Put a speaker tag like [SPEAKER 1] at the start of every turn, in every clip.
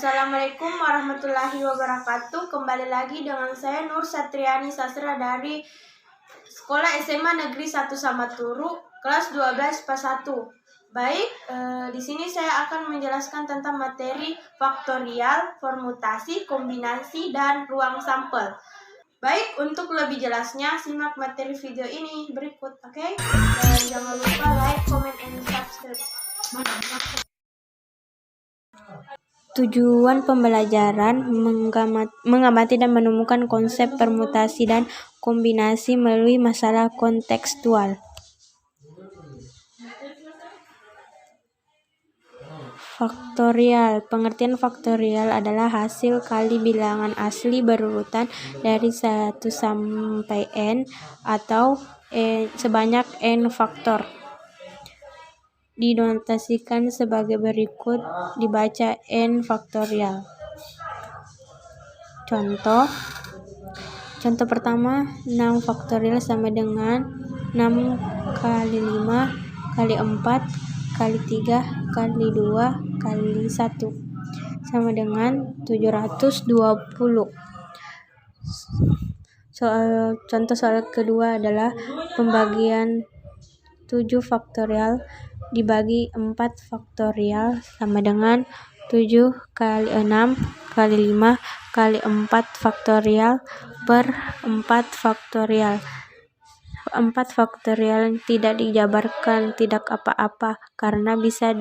[SPEAKER 1] Assalamualaikum warahmatullahi wabarakatuh. Kembali lagi dengan saya Nur Satriani Sastra dari Sekolah SMA Negeri 1 Samaturu, kelas 12 PAS 1. Baik, di sini saya akan menjelaskan tentang materi faktorial, permutasi, kombinasi, dan ruang sampel. Baik, untuk lebih jelasnya simak materi video ini berikut, oke? Dan jangan lupa like, comment, and subscribe.
[SPEAKER 2] Tujuan pembelajaran mengamati dan menemukan konsep permutasi dan kombinasi melalui masalah kontekstual. Faktorial. Pengertian faktorial adalah hasil kali bilangan asli berurutan dari 1 sampai n atau sebanyak n faktor. Dinotasikan sebagai berikut, dibaca n faktorial. Contoh pertama, 6 faktorial sama dengan 6 kali 5 kali 4 kali 3 kali 2 kali 1 sama dengan 720. Contoh soal kedua adalah pembagian 7 faktorial dibagi 4 faktorial sama dengan 7 kali 6 kali 5 kali 4 faktorial per 4 faktorial. 4 faktorial tidak dijabarkan, tidak apa-apa, karena bisa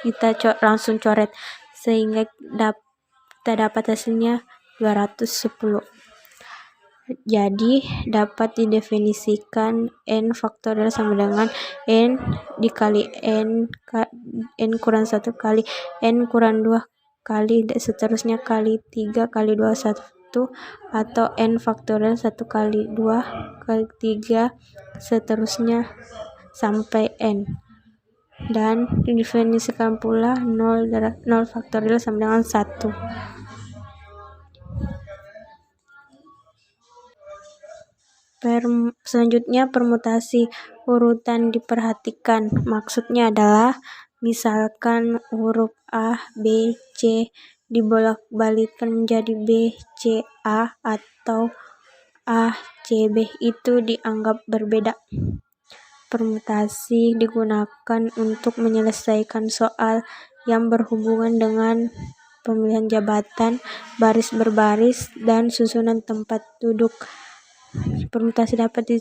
[SPEAKER 2] kita langsung coret, sehingga kita dapat hasilnya 210. Jadi dapat didefinisikan n faktorial sama dengan n dikali n kurang 1 kali n kurang 2 kali seterusnya kali 3 kali 2 1, atau n faktorial 1 kali 2 kali 3 seterusnya sampai n. Dan didefinisikan pula 0 faktorial sama dengan 1. Selanjutnya permutasi urutan diperhatikan. Maksudnya adalah misalkan huruf A, B, C dibolak-balikkan menjadi B, C, A, atau A, C, B, itu dianggap berbeda. Permutasi digunakan untuk menyelesaikan soal yang berhubungan dengan pemilihan jabatan, baris berbaris, dan susunan tempat duduk. Permutasi dapat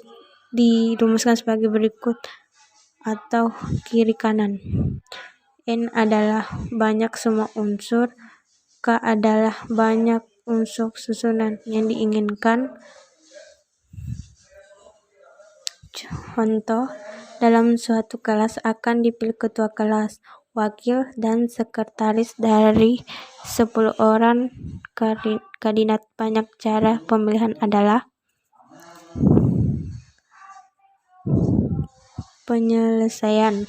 [SPEAKER 2] dirumuskan sebagai berikut atau kiri kanan. N adalah banyak semua unsur, K adalah banyak unsur susunan yang diinginkan. Contoh, dalam suatu kelas akan dipilih ketua kelas, wakil, dan sekretaris dari 10 orang kandidat. Banyak cara pemilihan adalah penyelesaian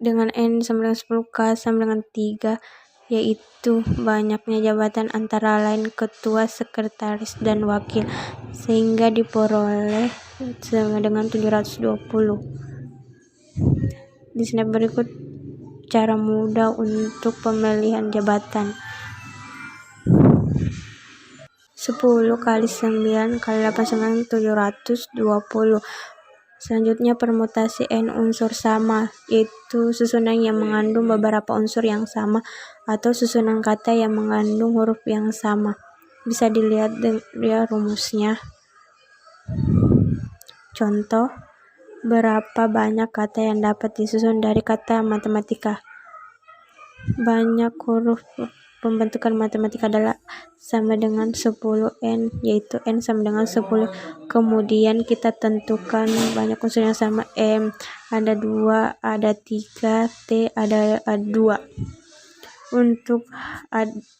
[SPEAKER 2] dengan n sama dengan 10, k sama dengan 3, yaitu banyaknya jabatan antara lain ketua, sekretaris, dan wakil, sehingga diperoleh sama dengan 720. Di sini berikut cara mudah untuk pemilihan jabatan. 10 kali 9 kali 8 sama dengan 720. Selanjutnya permutasi n unsur sama, yaitu susunan yang mengandung beberapa unsur yang sama atau susunan kata yang mengandung huruf yang sama. Bisa dilihat dari rumusnya. Contoh, berapa banyak kata yang dapat disusun dari kata matematika? Banyak huruf pembentukan matematika adalah sama dengan 10n, yaitu n sama dengan 10. Kemudian kita tentukan banyak unsur yang sama. M ada 2, ada 3, T ada 2.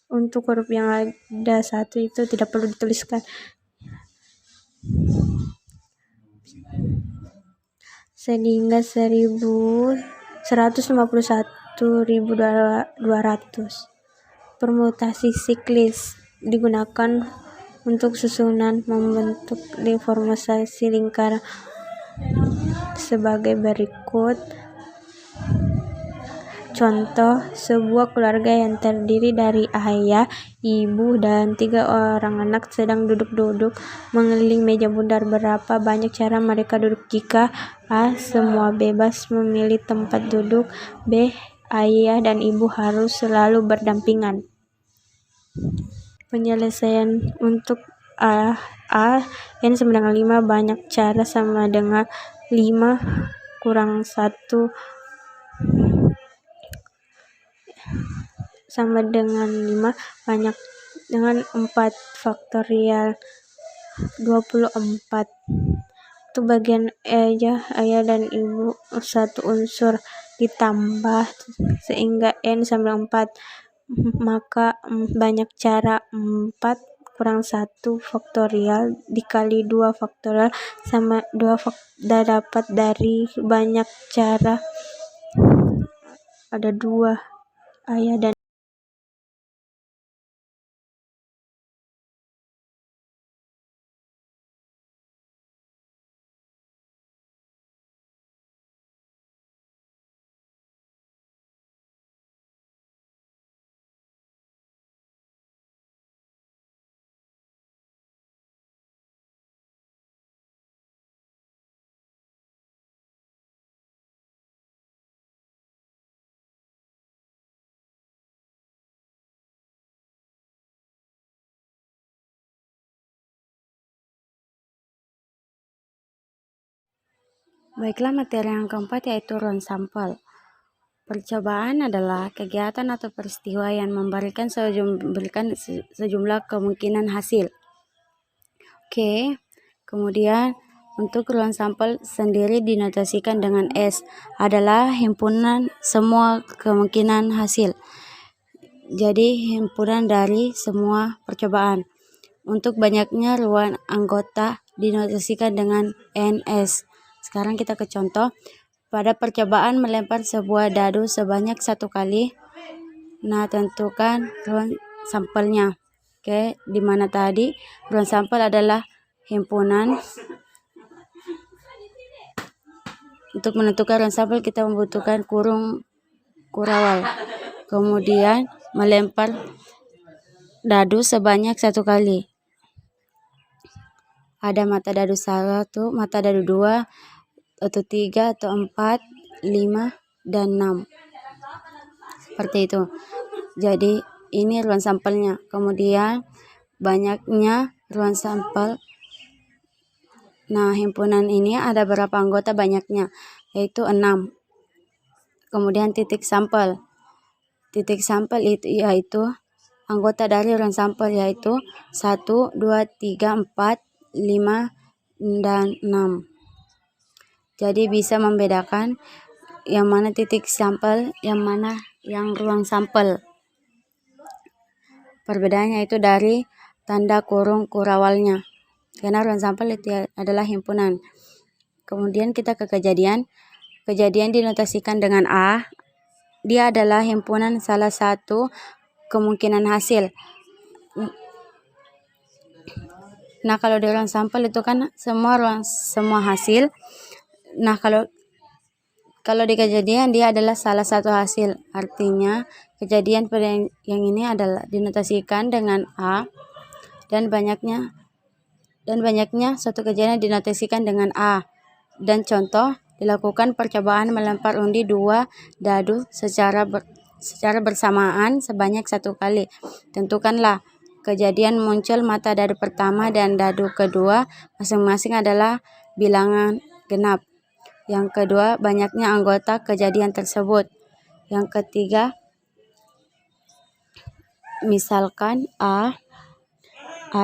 [SPEAKER 2] Untuk huruf yang ada 1 itu tidak perlu dituliskan. Sehingga 151.200. Permutasi siklis digunakan untuk susunan membentuk deformasi lingkaran sebagai berikut. Contoh, sebuah keluarga yang terdiri dari ayah, ibu, dan 3 orang anak sedang duduk-duduk mengelilingi meja bundar. Berapa banyak cara mereka duduk jika A. Semua bebas memilih tempat duduk, B. Ayah dan ibu harus selalu berdampingan. Penyelesaian untuk n sama dengan 5 banyak cara sama dengan 5 kurang 1 sama dengan 5 banyak dengan 4 faktorial 24. Itu bagian ayah dan ibu satu unsur ditambah sehingga n sama dengan 4. Maka banyak cara 4 kurang 1 faktorial dikali 2 faktorial sama 2 dapat dari banyak cara ada 2 ayah dan
[SPEAKER 3] Baiklah, materi yang keempat yaitu ruang sampel. Percobaan adalah kegiatan atau peristiwa yang memberikan sejumlah kemungkinan hasil. Oke, kemudian untuk ruang sampel sendiri dinotasikan dengan S, adalah himpunan semua kemungkinan hasil. Jadi himpunan dari semua percobaan. Untuk banyaknya ruang anggota dinotasikan dengan NS. Sekarang kita ke contoh. Pada percobaan melempar sebuah dadu sebanyak 1 kali. Nah, tentukan ruang sampelnya. Oke, di mana tadi ruang sampel adalah himpunan. Untuk menentukan ruang sampel kita membutuhkan kurawal. Kemudian melempar dadu sebanyak 1 kali. Ada mata dadu 1, mata dadu 2, atau 3, atau 4, 5, dan 6. Seperti itu. Jadi ini ruang sampelnya. Kemudian banyaknya ruang sampel. Nah, himpunan ini ada berapa anggota banyaknya? Yaitu 6. Kemudian titik sampel. Titik sampel itu yaitu anggota dari ruang sampel yaitu 1, 2, 3, 4, 5, dan 6. Jadi bisa membedakan yang mana titik sampel, yang mana yang ruang sampel. Perbedaannya itu dari tanda kurung kurawalnya. Karena ruang sampel itu adalah himpunan. Kemudian kita ke kejadian. Kejadian dinotasikan dengan A. Dia adalah himpunan salah satu kemungkinan hasil. Nah, kalau di ruang sampel itu kan semua hasil. Nah, kalau di kejadian dia adalah salah satu hasil. Artinya kejadian pada yang ini adalah dinotasikan dengan A dan banyaknya suatu kejadian dinotasikan dengan A. Dan contoh, dilakukan percobaan melempar undi 2 dadu secara bersamaan sebanyak 1 kali. Tentukanlah kejadian muncul mata dadu pertama dan dadu kedua masing-masing adalah bilangan genap. Yang kedua, banyaknya anggota kejadian tersebut. Yang ketiga, misalkan A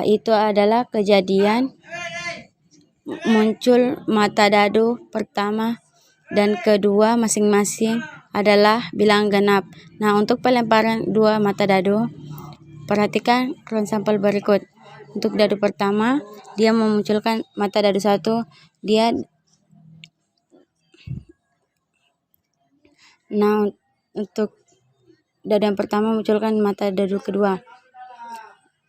[SPEAKER 3] itu adalah kejadian muncul mata dadu pertama dan kedua masing-masing adalah bilangan genap. Nah, untuk pelemparan 2 mata dadu, perhatikan ruang sampel berikut. Untuk dadu pertama, dia memunculkan mata dadu 1, Nah, untuk dadu yang pertama munculkan mata dadu kedua.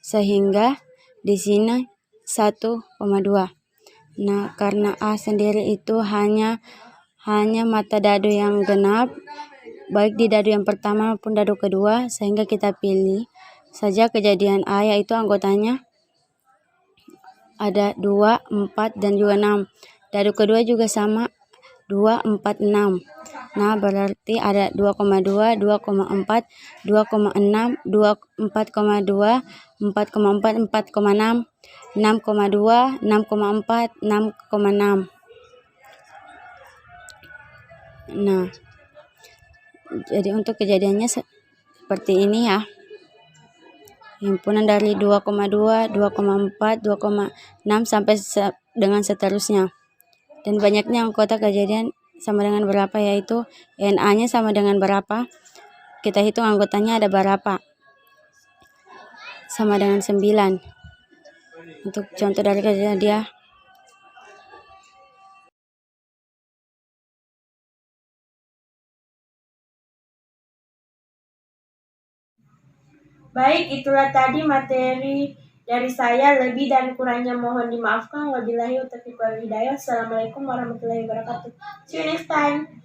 [SPEAKER 3] Sehingga di sini 1,2. Nah, karena A sendiri itu hanya mata dadu yang genap, baik di dadu yang pertama maupun dadu kedua, sehingga kita pilih saja kejadian A, yaitu anggotanya ada 2, 4, dan juga 6. Dadu kedua juga sama, 2, 4, 6. Nah, berarti ada 2,2, 2,4, 2,6, 4,2, 4,4, 4,6, 6,2, 6,4, 6,6. Nah, jadi untuk kejadiannya seperti ini ya. Himpunan dari 2,2, 2,4, 2,6 sampai dengan seterusnya. Dan banyaknya anggota kejadian sama dengan berapa, yaitu NA-nya sama dengan berapa. Kita hitung anggotanya ada berapa. Sama dengan 9. Untuk contoh dari kejadian.
[SPEAKER 1] Baik, itulah tadi materi dari saya. Lebih dan kurangnya mohon dimaafkan. Wabillahi taufiq wal hidayah. Assalamualaikum warahmatullahi wabarakatuh. See you next time.